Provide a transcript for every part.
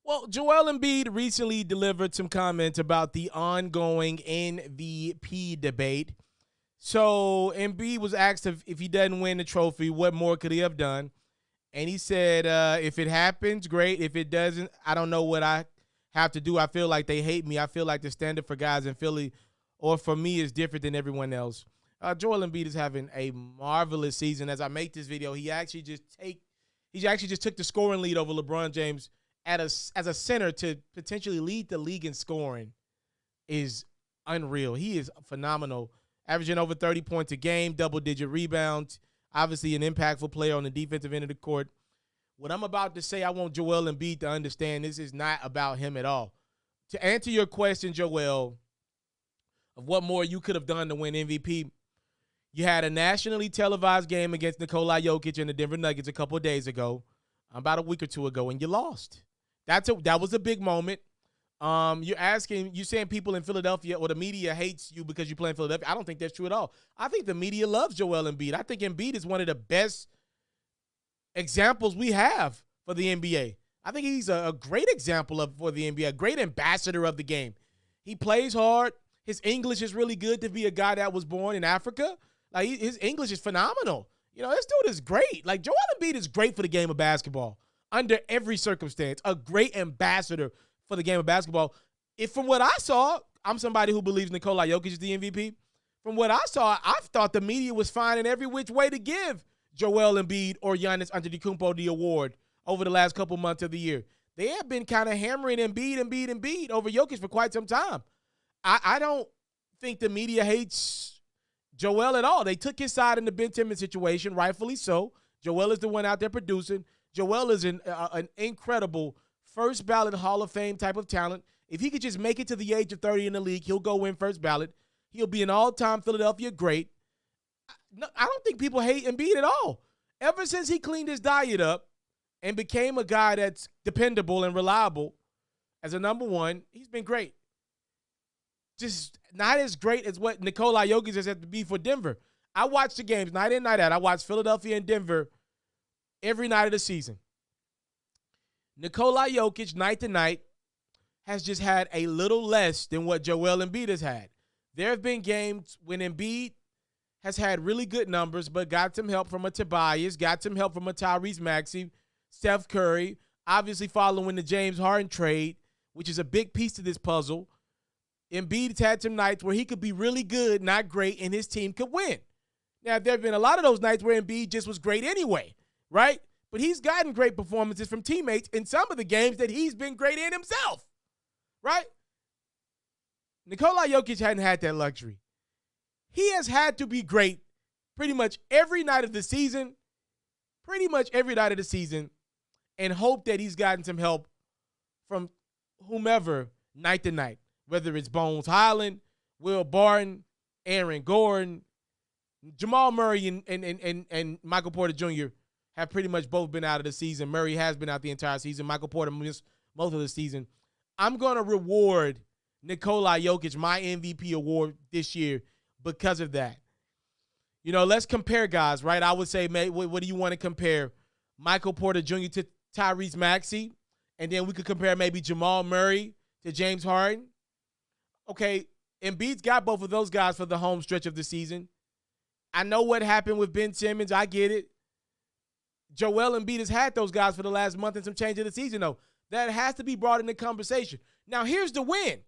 Well, Joel Embiid recently delivered some comments about the ongoing MVP debate. So Embiid was asked if he doesn't win the trophy, what more could he have done? And he said, if it happens, great. If it doesn't, I don't know what I have to do. I feel like they hate me. I feel like the standard for guys in Philly or for me is different than everyone else. Joel Embiid is having a marvelous season. As I make this video, he actually just took the scoring lead over LeBron James as a center to potentially lead the league in scoring is unreal. He is phenomenal, averaging over 30 points a game, double-digit rebounds, obviously an impactful player on the defensive end of the court. What I'm about to say, I want Joel Embiid to understand this is not about him at all. To answer your question, Joel, of what more you could have done to win MVP, you had a nationally televised game against Nikola Jokic and the Denver Nuggets a couple of days ago, about a week or two ago, and you lost. That was a big moment. You're saying people in Philadelphia or the media hates you because you play in Philadelphia. I don't think that's true at all. I think the media loves Joel Embiid. I think Embiid is one of the best examples we have for the NBA. I think he's a great example for the NBA, a great ambassador of the game. He plays hard. His English is really good to be a guy that was born in Africa. Like his English is phenomenal. You know, this dude is great. Like Joel Embiid is great for the game of basketball under every circumstance. A great ambassador for the game of basketball. If from what I saw, I'm somebody who believes Nikola Jokic is the MVP. From what I saw, I thought the media was finding every which way to give Joel Embiid or Giannis Antetokounmpo the award over the last couple months of the year. They have been kind of hammering Embiid over Jokic for quite some time. I don't think the media hates Joel at all. They took his side in the Ben Simmons situation, rightfully so. Joel is the one out there producing. Joel is an incredible first ballot Hall of Fame type of talent. If he could just make it to the age of 30 in the league, he'll go win first ballot. He'll be an all-time Philadelphia great. I don't think people hate Embiid at all. Ever since he cleaned his diet up and became a guy that's dependable and reliable as a number one, he's been great. Just not as great as what Nikola Jokic has had to be for Denver. I watch the games night in, night out. I watch Philadelphia and Denver every night of the season. Nikola Jokic, night to night, has just had a little less than what Joel Embiid has had. There have been games when Embiid has had really good numbers, but got some help from a Tobias, got some help from a Tyrese Maxey, Steph Curry, obviously following the James Harden trade, which is a big piece to this puzzle. Embiid's had some nights where he could be really good, not great, and his team could win. Now, there have been a lot of those nights where Embiid just was great anyway, right? But he's gotten great performances from teammates in some of the games that he's been great in himself, right? Nikola Jokic hadn't had that luxury. He has had to be great pretty much every night of the season, and hope that he's gotten some help from whomever night to night, whether it's Bones Highland, Will Barton, Aaron Gordon, Jamal Murray and Michael Porter Jr. have pretty much both been out of the season. Murray has been out the entire season. Michael Porter missed most of the season. I'm going to reward Nikola Jokic my MVP award this year because of that. You know, let's compare guys, right? I would say, mate, what do you want to compare? Michael Porter Jr. to Tyrese Maxey, and then we could compare maybe Jamal Murray to James Harden. Okay, Embiid's got both of those guys for the home stretch of the season. I know what happened with Ben Simmons. I get it. Joel Embiid has had those guys for the last month and some change of the season, though. That has to be brought into conversation. Now, here's the win.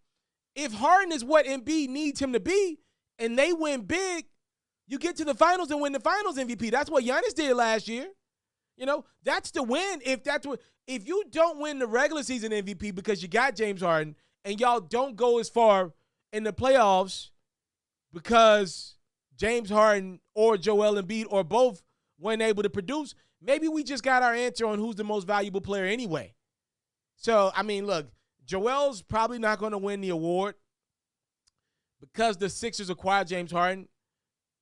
If Harden is what Embiid needs him to be, and they win big, you get to the finals and win the finals MVP. That's what Giannis did last year. You know, that's the win. If you don't win the regular season MVP because you got James Harden and y'all don't go as far in the playoffs because James Harden or Joel Embiid or both weren't able to produce, maybe we just got our answer on who's the most valuable player anyway. So, I mean, look, Joel's probably not going to win the award because the Sixers acquired James Harden.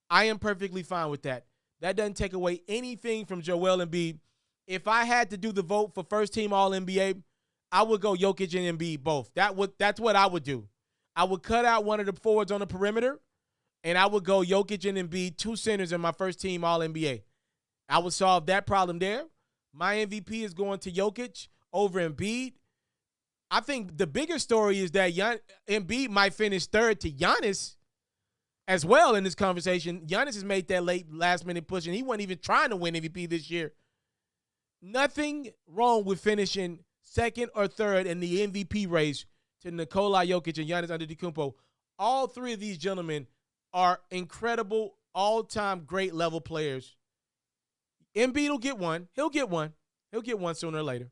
I am perfectly fine with that. That doesn't take away anything from Joel Embiid. If I had to do the vote for first team All-NBA, I would go Jokic and Embiid both. That's what I would do. I would cut out one of the forwards on the perimeter, and I would go Jokic and Embiid, two centers in my first team All-NBA. I would solve that problem there. My MVP is going to Jokic over Embiid. I think the bigger story is that Embiid might finish third to Giannis as well in this conversation. Giannis has made that last-minute push, and he wasn't even trying to win MVP this year. Nothing wrong with finishing second or third in the MVP race to Nikola Jokic and Giannis Antetokounmpo. All three of these gentlemen are incredible, all-time great level players. Embiid will get one. He'll get one. He'll get one sooner or later.